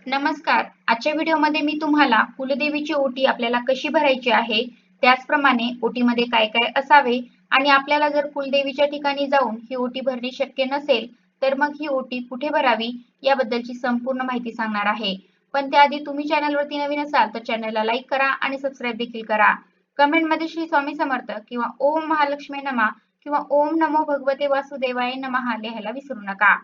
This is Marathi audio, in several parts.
नमस्कार. आजच्या व्हिडिओमध्ये मी तुम्हाला कुलदेवीची ओटी आपल्याला कशी भरायची आहे, त्याचप्रमाणे ओटीमध्ये काय काय असावे आणि आपल्याला जर कुलदेवीच्या ठिकाणी जाऊन ही ओटी भरणे शक्य नसेल, तर मग ही ओटी कुठे भरावी याबद्दलची संपूर्ण माहिती सांगणार आहे. पण त्याआधी तुम्ही चॅनलवरती नवीन असाल तर चॅनलला लाईक करा आणि सबस्क्राईब देखील करा. कमेंटमध्ये श्री स्वामी समर्थ किंवा ओम महालक्ष्मी नमः किंवा ओम नमो भगवते वासुदेवाय नमः लिहायला विसरू नका.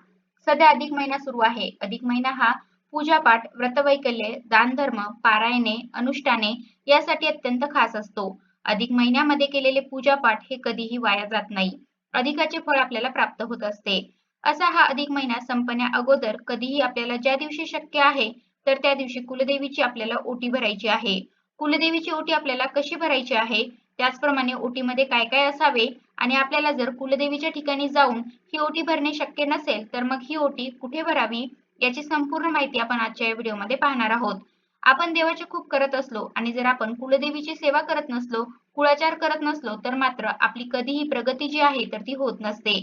सध्या अधिक महिना सुरू आहे. अधिक महिना हा पूजापाठ, व्रतवैकल्ये, दानधर्म, पारायणे, अनुष्ठाने यासाठी अत्यंत खास असतो. अधिक महिन्यामध्ये केलेले पूजापाठ हे कधीही वाया जात नाही. अधिकाचे फळ आपल्याला प्राप्त होत असते. असा हा अधिक महिना संपण्या अगोदर कधीही आपल्याला ज्या दिवशी शक्य आहे तर त्या दिवशी कुलदेवीची आपल्याला ओटी भरायची आहे. कुलदेवीची ओटी आपल्याला कशी भरायची आहे, त्याचप्रमाणे ओटीमध्ये काय काय असावे आणि आपल्याला जर कुलदेवीच्या ठिकाणी जाऊन ही ओटी भरणे शक्य नसेल तर मग ही ओटी कुठे भरावी याची संपूर्ण माहिती आपण आजच्या या व्हिडिओमध्ये पाहणार आहोत. आपण देवाचे खूप करत असलो आणि जर आपण कुलदेवीची सेवा करत नसलो, कुळाचार करत नसलो तर मात्र आपली कधीही प्रगती जी आहे तर ती होत नसते.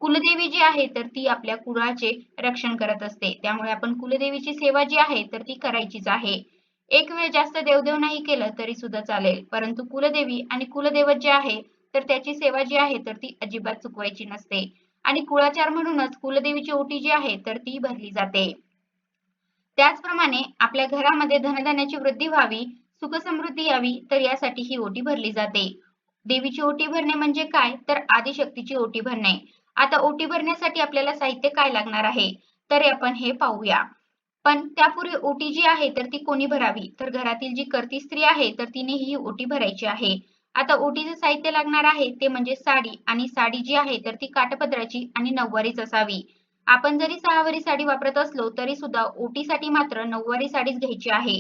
कुलदेवी जी आहे तर ती आपल्या कुळाचे रक्षण करत असते. त्यामुळे आपण कुलदेवीची सेवा जी आहे तर ती करायचीच आहे. एक वेळ जास्त देवदेव नाही केलं तरी सुद्धा चालेल, परंतु कुलदेवी आणि कुलदैवत जे आहे तर त्याची सेवा जी आहे तर ती अजिबात चुकवायची नसते. आणि कुळाचार म्हणूनच कुलदेवीची ओटी जी आहे तर ती भरली जाते. त्याचप्रमाणे आपल्या घरामध्ये धनधान्याची वृद्धी व्हावी, सुखसमृद्धी यावी तर यासाठी ही ओटी भरली जाते. देवीची ओटी भरणे म्हणजे काय, तर आदिशक्तीची ओटी भरणे. आता ओटी भरण्यासाठी आपल्याला साहित्य काय लागणार आहे, तर आपण हे पाहूया. पण त्यापूर्वी ओटी जी आहे तर ती कोणी भरावी, तर घरातील जी कर्ती स्त्री आहे तर तिने ही ओटी भरायची आहे. आता ओटीचे साहित्य लागणार आहे ते म्हणजे साडी, आणि साडी जी आहे तर ती काठपदराची आणि नऊवारीच असावी. आपण जरी सहावारी साडी वापरत असलो तरी सुद्धा ओटीसाठी मात्र नऊवारी साडीच घ्यायची आहे.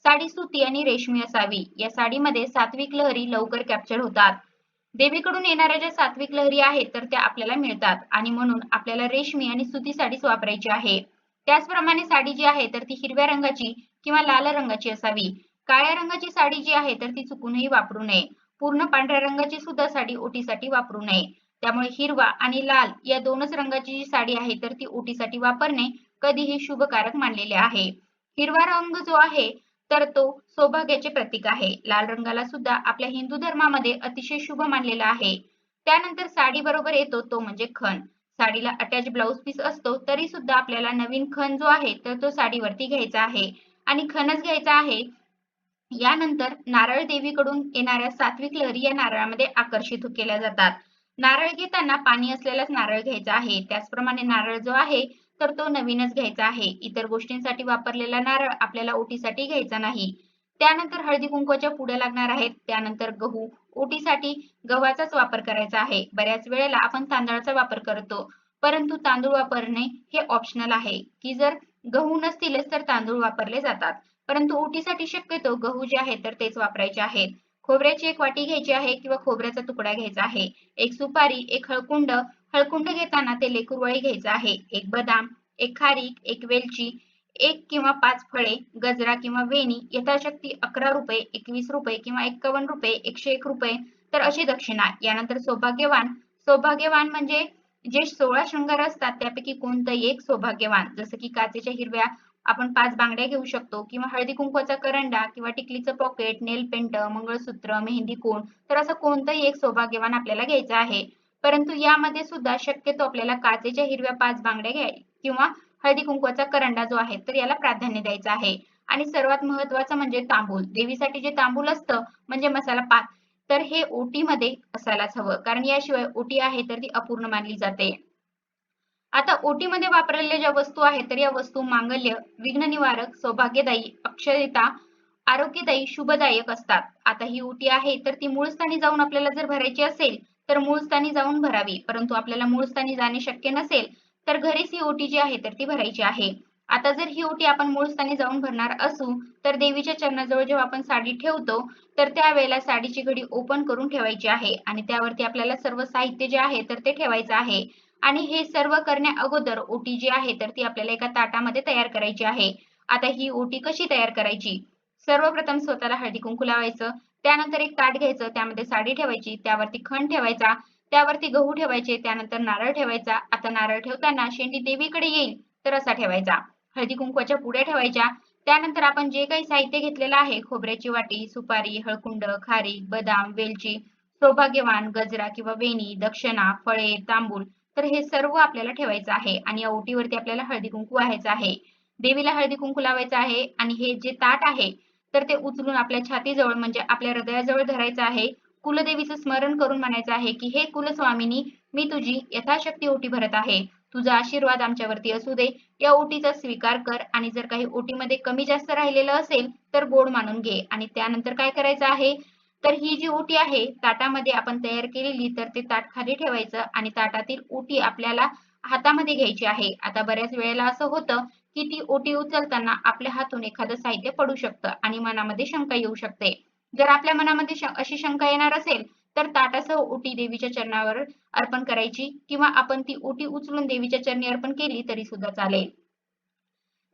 साडी सुती आणि रेशमी असावी. या साडीमध्ये सात्विक लहरी लवकर कॅप्चर होतात. देवीकडून येणाऱ्या ज्या सात्विक लहरी आहेत तर त्या आपल्याला मिळतात आणि म्हणून आपल्याला रेशमी आणि सुती साडीच वापरायची आहे. त्याचप्रमाणे साडी जी आहे तर ती हिरव्या रंगाची किंवा लाल रंगाची असावी. काळ्या रंगाची साडी जी आहे तर ती चुकूनही वापरू नये. पूर्ण पांढऱ्या रंगाची सुद्धा साडी ओटीसाठी वापरू नये. त्यामुळे हिरवा आणि लाल या दोनच रंगाची जी साडी आहे तर ती ओटीसाठी वापरणे कधीही शुभकारक मानलेले आहे. हिरवा रंग जो आहे तर तो सौभाग्याचे प्रतीक आहे. लाल रंगाला सुद्धा आपल्या हिंदू धर्मामध्ये अतिशय शुभ मानलेला आहे. त्यानंतर साडी बरोबर येतो तो म्हणजे खण. साडीला अटॅच ब्लाउज पीस असतो तरी सुद्धा आपल्याला नवीन खण जो आहे तर तो साडीवरती घ्यायचा आहे आणि खणच घ्यायचा आहे. यानंतर नारळ देवीकडून येणाऱ्या सात्विक लहरी या नारळामध्ये आकर्षित केल्या जातात. नारळ घेताना पाणी असलेलाच नारळ घ्यायचा आहे. त्याचप्रमाणे नारळ जो आहे तर तो नवीनच घ्यायचा आहे. इतर गोष्टींसाठी वापरलेला नारळ आपल्याला ओटीसाठी घ्यायचा नाही. त्यानंतर हळदी कुंकवाच्या पुड्या लागणार आहेत. त्यानंतर गहू, ओटीसाठी गव्हाचाच वापर करायचा आहे. बऱ्याच वेळेला आपण तांदळाचा वापर करतो, परंतु तांदूळ वापरणे हे ऑप्शनल आहे, की जर गहू नसतीलच तर तांदूळ वापरले जातात. परंतु ओटीसाठी शक्यतो गहू जे आहेत तर तेच वापरायचे आहेत. खोबऱ्याची एक वाटी घ्यायची आहे किंवा खोबऱ्याचा तुकडा घ्यायचा आहे. एक सुपारी, एक हळकुंड, हळकुंड घेताना ते लेकरुवाळी घ्यायचं आहे. एक बदाम, एक खारीक, एक वेलची, एक किंवा 5 फळे, गजरा किंवा वेणी, यथाशक्ती 11 रुपये, 21 रुपये किंवा 51 रुपये, 101 रुपये तर अशी दक्षिणा. यानंतर सौभाग्यवान. सौभाग्यवान म्हणजे जे 16 शृंगार असतात त्यापैकी कोणतंही एक सौभाग्यवान, जसं की काचेच्या हिरव्या आपण 5 बांगड्या घेऊ शकतो किंवा हळदी कुंकवाचा करंडा किंवा टिकलीचं पॉकेट, नेल पेंट, मंगळसूत्र, मेहंदी कोण तर असं कोणतंही एक सौभाग्यवान आपल्याला घ्यायचं आहे. परंतु यामध्ये सुद्धा शक्यतो आपल्याला काचेच्या हिरव्या 5 बांगड्या घ्याय किंवा हळदी कुंकवाचा करंडा जो आहे तर याला प्राधान्य द्यायचं आहे. आणि सर्वात महत्त्वाचं म्हणजे तांबूल. देवीसाठी जे तांबूल असतं म्हणजे मसाला पाक, तर हे ओटीमध्ये असायलाच हवं, कारण याशिवाय ओटी आहे तर ती अपूर्ण मानली जाते. आता ओटीमध्ये वापरलेल्या ज्या वस्तू आहेत तर या वस्तू मांगल्य, विघ्न निवारक, सौभाग्यदायी, अक्षयता, आरोग्यदायी, शुभदायक असतात. आता ही ओटी आहे तर ती मूळ स्थानी जाऊन आपल्याला जर भरायची असेल तर मूळ स्थानी जाऊन भरावी. परंतु आपल्याला मूळ स्थानी जाणे शक्य नसेल तर घरीच ही ओटी जी आहे तर ती भरायची आहे. आता जर ही ओटी आपण मूळ स्थानी जाऊन भरणार असू तर देवीच्या चरणाजवळ जेव्हा आपण साडी ठेवतो तर त्यावेळेला साडीची घडी ओपन करून ठेवायची आहे आणि त्यावरती आपल्याला सर्व साहित्य जे आहे तर ते ठेवायचं आहे. आणि हे सर्व करण्या अगोदर ओटी जी आहे तर ती आपल्याला एका ताटामध्ये तयार करायची आहे. आता ही ओटी कशी तयार करायची? सर्वप्रथम स्वतःला हळदी कुंकू लावायचं. त्यानंतर एक ताट घ्यायचं, त्यामध्ये साडी ठेवायची, त्यावरती खण ठेवायचा, त्यावरती गहू ठेवायचे, त्यानंतर नारळ ठेवायचा. आता नारळ ठेवताना शेंडी देवीकडे येईल तर असा ठेवायचा. हळदी कुंकवाच्या पुड्या ठेवायच्या. त्यानंतर आपण जे काही साहित्य घेतलेलं आहे, खोबऱ्याची वाटी, सुपारी, हळकुंड, खारीक, बदाम, वेलची, सौभाग्यवान, गजरा किंवा वेणी, दक्षिणा, फळे, तांबूल, तर हे सर्व आपल्याला ठेवायचं आहे आणि या ओटीवरती आपल्याला हळदी कुंकू व्हायचं आहे. देवीला हळदी कुंकू लावायचं आहे आणि हे जे ताट आहे तर ते उचलून आपल्या छातीजवळ म्हणजे आपल्या हृदयाजवळ धरायचं आहे. कुलदेवीचं स्मरण करून म्हणायचं आहे की हे कुलस्वामिनी, मी तुझी यथाशक्ती ओटी भरत आहे. तुझा आशीर्वाद आमच्यावरती असू दे. या ओटीचा स्वीकार कर आणि जर काही ओटीमध्ये कमी जास्त राहिलेलं असेल तर गोड मानून घे. आणि त्यानंतर काय करायचं आहे, तर ही जी ओटी आहे ताटामध्ये आपण तयार केलेली, तर ते ताट खाली ठेवायचं आणि ताटातील ओटी आपल्याला हातामध्ये घ्यायची आहे. आता बऱ्याच वेळेला असं होतं की ती ओटी उचलताना आपल्या हातून एखादं साहित्य पडू शकतं आणि मनामध्ये शंका येऊ शकते. जर आपल्या मनामध्ये अशी शंका येणार असेल तर ताटासह ओटी देवीच्या चरणावर अर्पण करायची किंवा आपण ती ओटी उचलून देवीच्या चरणी अर्पण केली तरी सुद्धा चालेल.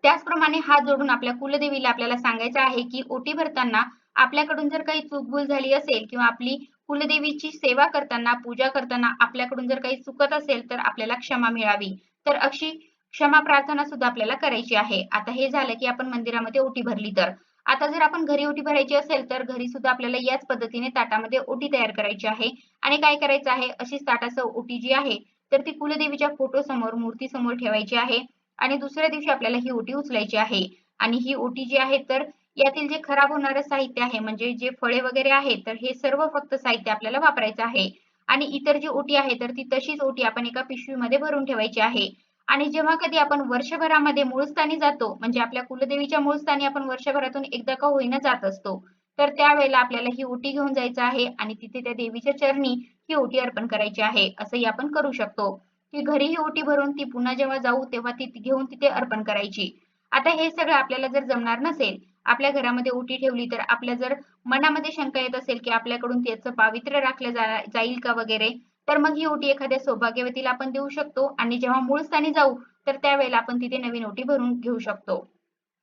त्याचप्रमाणे हात जोडून आपल्या कुलदेवीला आपल्याला सांगायचं आहे की ओटी भरताना आपल्याकडून जर काही चूकभूल झाली असेल किंवा आपली कुलदेवीची सेवा करताना, पूजा करताना आपल्याकडून जर काही चुकत असेल तर आपल्याला क्षमा मिळावी. तर अशी क्षमा प्रार्थना सुद्धा आपल्याला करायची आहे. आता हे झालं की आपण मंदिरामध्ये ओटी भरली तर. आता जर आपण घरी ओटी भरायची असेल तर घरी सुद्धा आपल्याला याच पद्धतीने ताटामध्ये ओटी तयार करायची आहे आणि काय करायचं आहे, अशीच ताटासह ओटी जी आहे तर ती कुलदेवीच्या फोटो समोर, मूर्ती समोर ठेवायची आहे आणि दुसऱ्या दिवशी आपल्याला ही ओटी उचलायची आहे. आणि ही ओटी जी आहे तर यातील जे खराब होणारं साहित्य आहे म्हणजे जे फळे वगैरे आहेत तर हे सर्व फक्त साहित्य आपल्याला वापरायचं आहे. आणि इतर जी ओटी आहे तर ती तशीच ओटी आपण एका पिशवीमध्ये भरून ठेवायची आहे. आणि जेव्हा कधी आपण वर्षभरामध्ये मूळस्थानी जातो म्हणजे आपल्या कुलदेवीच्या मूळस्थानी आपण वर्षभरातून एकदा का होईना जात असतो, तर त्यावेळेला आपल्याला ही ओटी घेऊन जायचं आहे आणि तिथे त्या देवीच्या चरणी ही ओटी अर्पण करायची आहे. असंही आपण करू शकतो की घरी ही ओटी भरून ती पुन्हा जेव्हा जाऊ तेव्हा ती घेऊन तिथे अर्पण करायची. आता हे सगळं आपल्याला जर जमणार नसेल, आपल्या घरामध्ये ओटी ठेवली तर आपल्या जर मनामध्ये शंका येत असेल की आपल्याकडून त्याचं पावित्र्य राखलं जाईल का वगैरे, तर मग ही ओटी एखाद्या सौभाग्यवतीला आपण देऊ शकतो आणि जेव्हा मूळ स्थानी जाऊ तर त्यावेळेला आपण तिथे नवीन ओटी भरून घेऊ शकतो.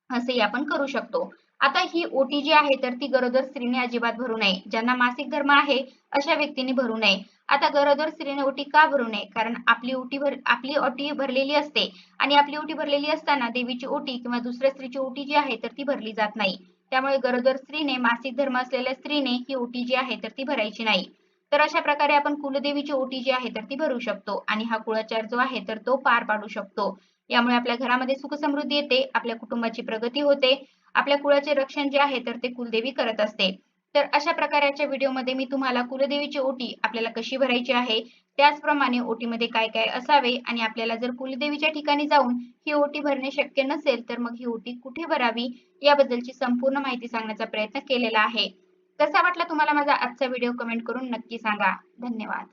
असंही आपण करू शकतो. आता ही ओटी जी आहे तर ती गरोदर स्त्रीने अजिबात भरू नये. ज्यांना मासिक धर्म आहे अशा व्यक्तींनी भरू नये. आता गरोदर स्त्रीने ओटी का भरू नये? कारण आपली ओटी भरलेली असते आणि आपली ओटी भरलेली असताना देवीची ओटी किंवा दुसऱ्या स्त्रीची ओटी जी आहे तर ती भरली जात नाही. त्यामुळे गरोदर स्त्रीने, मासिक धर्म असलेल्या स्त्रीने ही ओटी जी आहे तर ती भरायची नाही. तर अशा प्रकारे आपण कुलदेवीची ओटी जी आहे तर ती भरू शकतो आणि हा कुळाचार जो आहे तर तो पार पाडू शकतो. यामुळे आपल्या घरामध्ये सुख समृद्धी येते, आपल्या कुटुंबाची प्रगती होते, आपल्या कुळाचे रक्षण जे आहे तर ते कुलदेवी करत असते. तर अशा प्रकारच्या व्हिडिओमध्ये मी तुम्हाला कुलदेवीची ओटी आपल्याला कशी भरायची आहे, त्याचप्रमाणे ओटीमध्ये काय काय असावे आणि आपल्याला जर कुलदेवीच्या ठिकाणी जाऊन ही ओटी भरणे शक्य नसेल तर मग ही ओटी कुठे भरावी याबद्दलची संपूर्ण माहिती सांगण्याचा प्रयत्न केलेला आहे. कसा वाटला तुम्हाला माझा आजचा व्हिडिओ कमेंट करून नक्की सांगा. धन्यवाद.